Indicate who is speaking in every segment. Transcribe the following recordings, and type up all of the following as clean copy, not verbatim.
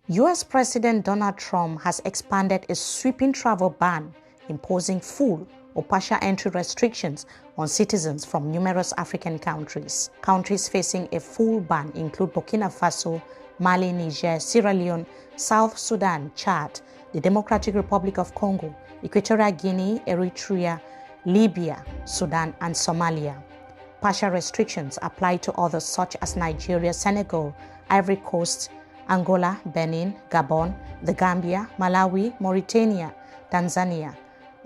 Speaker 1: US President Donald Trump has expanded a sweeping travel ban, imposing full or partial entry restrictions on citizens from numerous African countries. Countries facing a full ban include Burkina Faso, Mali, Niger, Sierra Leone, South Sudan, Chad, the Democratic Republic of Congo, Equatorial Guinea, Eritrea, Libya, Sudan, and Somalia. Partial restrictions apply to others such as Nigeria, Senegal, Ivory Coast, Angola, Benin, Gabon, the Gambia, Malawi, Mauritania, Tanzania,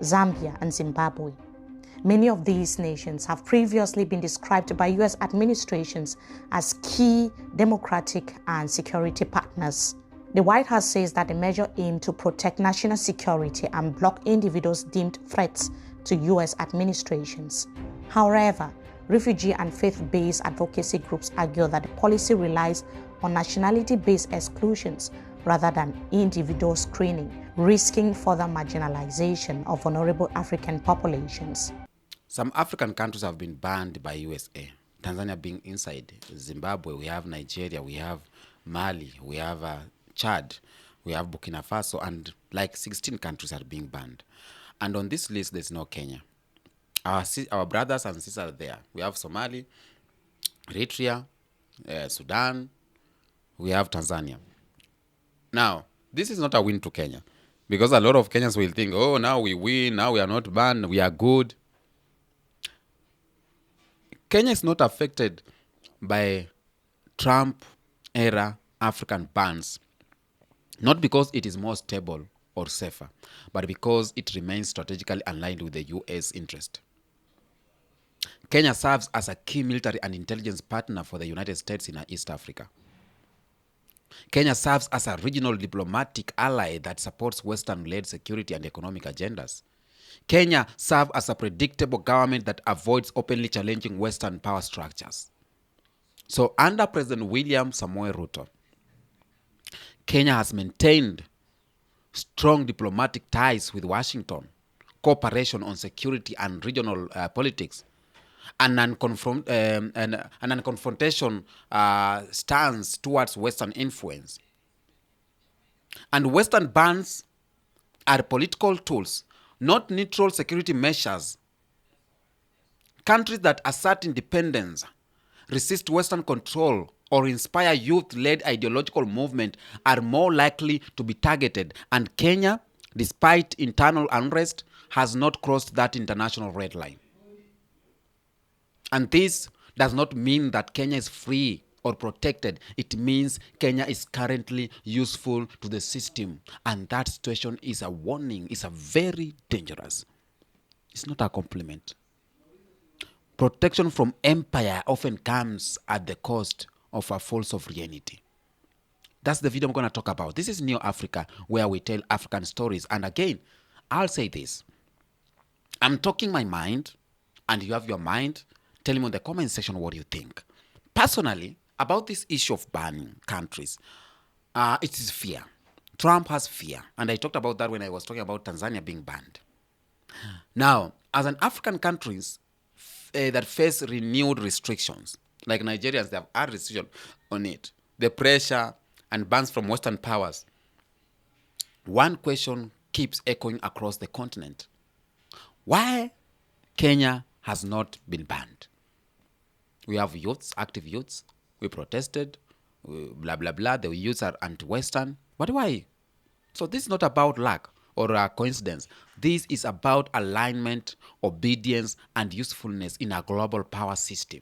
Speaker 1: Zambia, and Zimbabwe. Many of these nations have previously been described by US administrations as key democratic and security partners. The White House says that the measure aimed to protect national security and block individuals deemed threats to US administrations. However, refugee and faith-based advocacy groups argue that the policy relies on nationality-based exclusions rather than individual screening, risking further marginalization of vulnerable African populations.
Speaker 2: Some African countries have been banned by USA, Tanzania being inside. Zimbabwe, we have Nigeria, we have Mali, we have Chad, we have Burkina Faso, and like 16 countries are being banned. And on this list, there's no Kenya. Our brothers and sisters are there. We have Somali, Eritrea, Sudan, we have Tanzania. Now, this is not a win to Kenya, because a lot of Kenyans will think, oh, now we win, now we are not banned, we are good. Kenya is not affected by Trump-era African bans, not because it is more stable or safer, but because it remains strategically aligned with the US interest. Kenya serves as a key military and intelligence partner for the United States in East Africa. Kenya serves as a regional diplomatic ally that supports Western-led security and economic agendas. Kenya serves as a predictable government that avoids openly challenging Western power structures. So under President William Samoei Ruto, Kenya has maintained strong diplomatic ties with Washington, cooperation on security and regional politics, and an unconfrontation stance towards Western influence. And Western bans are political tools, not neutral security measures. Countries that assert independence, resist Western control, or inspire youth-led ideological movement are more likely to be targeted. And Kenya, despite internal unrest, has not crossed that international red line. And this does not mean that Kenya is free or protected. It means Kenya is currently useful to the system. And that situation is a warning. It's a very dangerous. It's not a compliment. Protection from empire often comes at the cost of a false sovereignty. That's the video I'm going to talk about. This is Neo Africa, where we tell African stories. And again, I'll say this. I'm talking my mind, and you have your mind. Tell me in the comment section what you think. Personally, about this issue of banning countries, it is fear. Trump has fear. And I talked about that when I was talking about Tanzania being banned. Now, as an African countries that face renewed restrictions, like Nigerians, they have had restriction on it, the pressure and bans from Western powers, one question keeps echoing across the continent. Why Kenya has not been banned? We have youths, active youths. We protested, blah, blah, blah. The youths are anti-Western. But why? So this is not about luck or a coincidence. This is about alignment, obedience, and usefulness in a global power system.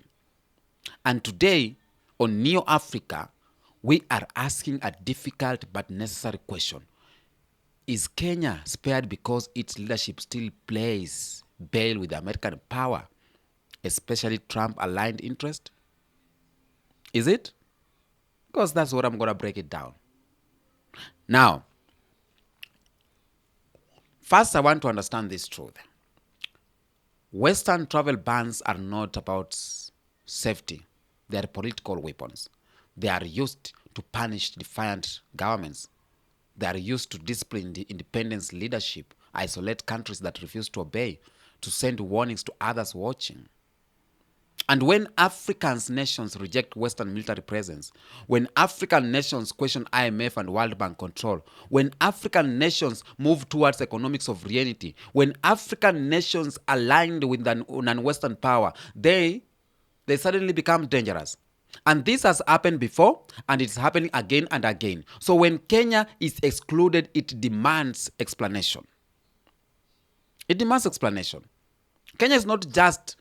Speaker 2: And today, on Neo Africa, we are asking a difficult but necessary question. Is Kenya spared because its leadership still plays ball with American power, especially Trump-aligned interest? Is it? Because that's what I'm going to break it down. Now, first I want to understand this truth. Western travel bans are not about safety. They are political weapons. They are used to punish defiant governments. They are used to discipline the independence leadership, isolate countries that refuse to obey, to send warnings to others watching. And when African nations reject Western military presence, when African nations question IMF and World Bank control, when African nations move towards economic sovereignty, when African nations aligned with an Western power, they suddenly become dangerous. And this has happened before, and it's happening again and again. So when Kenya is excluded, it demands explanation. It demands explanation. Kenya is not just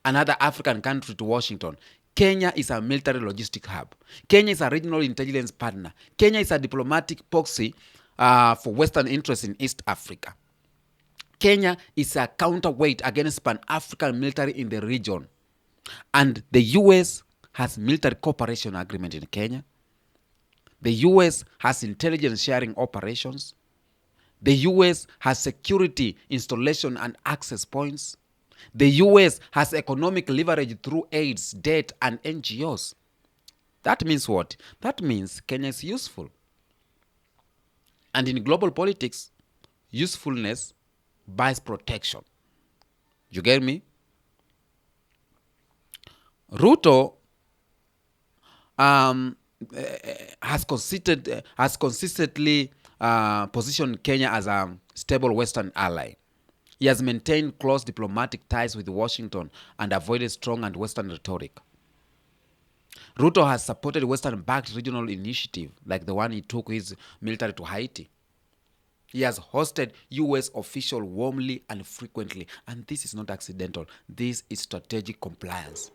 Speaker 2: another African country to Washington. Kenya is a military logistic hub. Kenya is a regional intelligence partner. Kenya is a diplomatic proxy for Western interests in East Africa. Kenya is a counterweight against Pan-African military in the region. And the US has military cooperation agreement in Kenya. The US has intelligence sharing operations. The US has security installation and access points. The US has economic leverage through aids, debt, and NGOs. That means what? That means Kenya is useful. And in global politics, usefulness buys protection. You get me? Ruto has consistently positioned Kenya as a stable Western ally. He has maintained close diplomatic ties with Washington and avoided strong and Western rhetoric. Ruto has supported Western-backed regional initiatives like the one he took his military to Haiti. He has hosted US officials warmly and frequently, and this is not accidental. This is strategic compliance.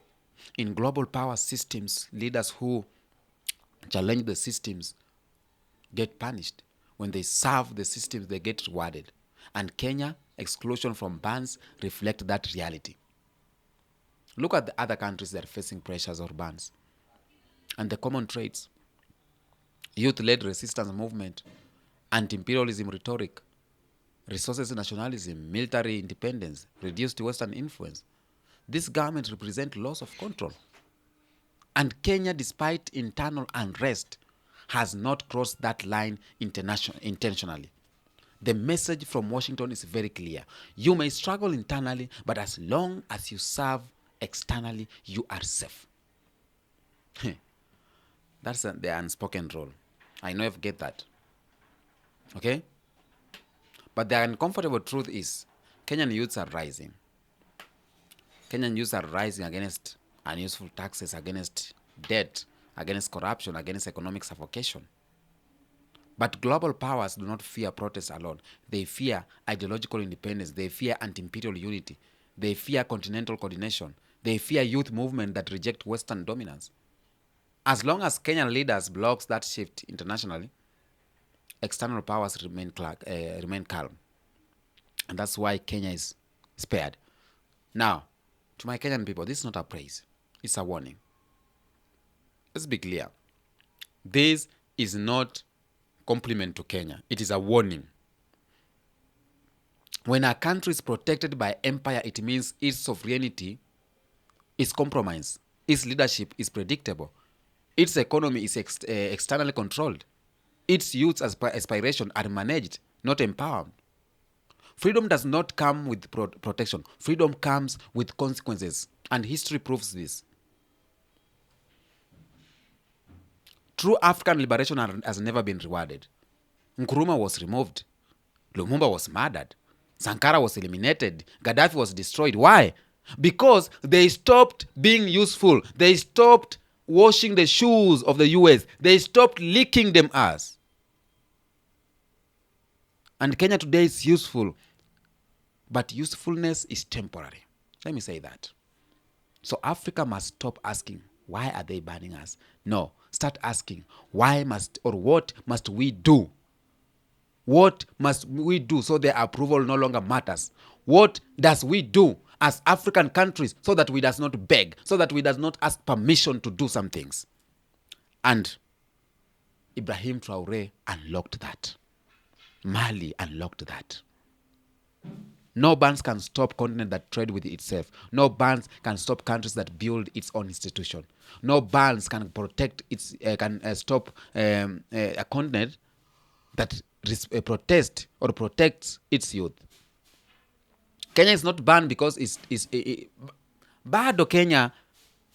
Speaker 2: In global power systems, leaders who challenge the systems get punished. When they serve the systems, they get rewarded. And Kenya, exclusion from bans reflect that reality. Look at the other countries that are facing pressures or bans. And the common traits: youth-led resistance movement, anti-imperialism rhetoric, resources nationalism, military independence, reduced Western influence. This government represents loss of control. And Kenya, despite internal unrest, has not crossed that line intentionally. The message from Washington is very clear. You may struggle internally, but as long as you serve externally, you are safe. That's the unspoken rule. I know you get that. Okay? But the uncomfortable truth is, Kenyan youths are rising. Kenyan youths are rising against unuseful taxes, against debt, against corruption, against economic suffocation. But global powers do not fear protest alone. They fear ideological independence. They fear anti-imperial unity. They fear continental coordination. They fear youth movement that reject Western dominance. As long as Kenyan leaders blocks that shift internationally, external powers remain calm. And that's why Kenya is spared. Now, to my Kenyan people, this is not a praise. It's a warning. Let's be clear. This is not compliment to Kenya. It is a warning. When a country is protected by empire, it means its sovereignty is compromised. Its leadership is predictable. Its economy is externally controlled. Its youth's aspirations are managed, not empowered. Freedom does not come with protection. Freedom comes with consequences, and history proves this. True African liberation has never been rewarded. Nkrumah was removed. Lumumba was murdered. Sankara was eliminated. Gaddafi was destroyed. Why? Because they stopped being useful. They stopped washing the shoes of the US. They stopped licking them ass. And Kenya today is useful. But usefulness is temporary. Let me say that. So Africa must stop asking, why are they banning us? No. Start asking, what must we do? What must we do so their approval no longer matters? What does we do as African countries so that we does not beg, so that we does not ask permission to do some things? And Ibrahim Traore unlocked that. Mali unlocked that. No bans can stop continent that trade with itself. No bans can stop countries that build its own institution. No bans can protect stop a continent that protects its youth. Kenya is not banned because bado Kenya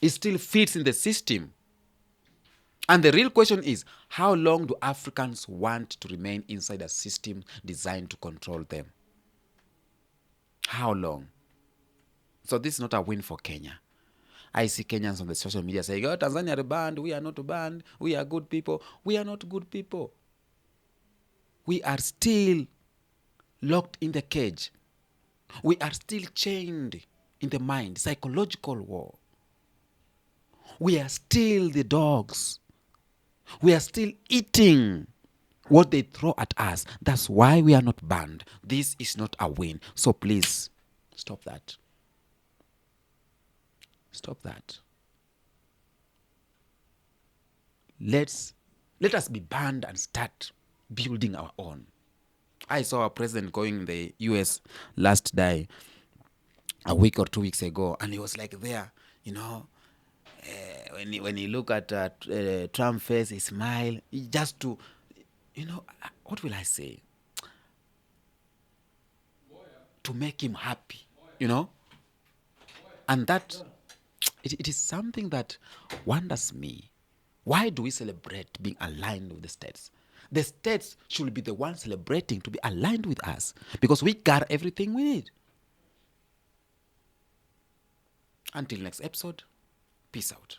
Speaker 2: It still fits in the system. And the real question is, how long do Africans want to remain inside a system designed to control them? How long? So this is not a win for Kenya. I see Kenyans on the social media saying, oh, Tanzania are banned, we are not banned, we are good people. We are not good people. We are still locked in the cage. We are still chained in the mind, psychological war. We are still the dogs. We are still eating what they throw at us. That's why we are not banned. This is not a win. So please, stop that. Stop that. Let us be banned and start building our own. I saw a president going in the US last day, a week or 2 weeks ago, and he was like there, when he look at Trump's face, he smile, just to, what will I say? To make him happy, And that, it is something that wonders me. Why do we celebrate being aligned with the states? The states should be the ones celebrating to be aligned with us, because we got everything we need. Until next episode, peace out.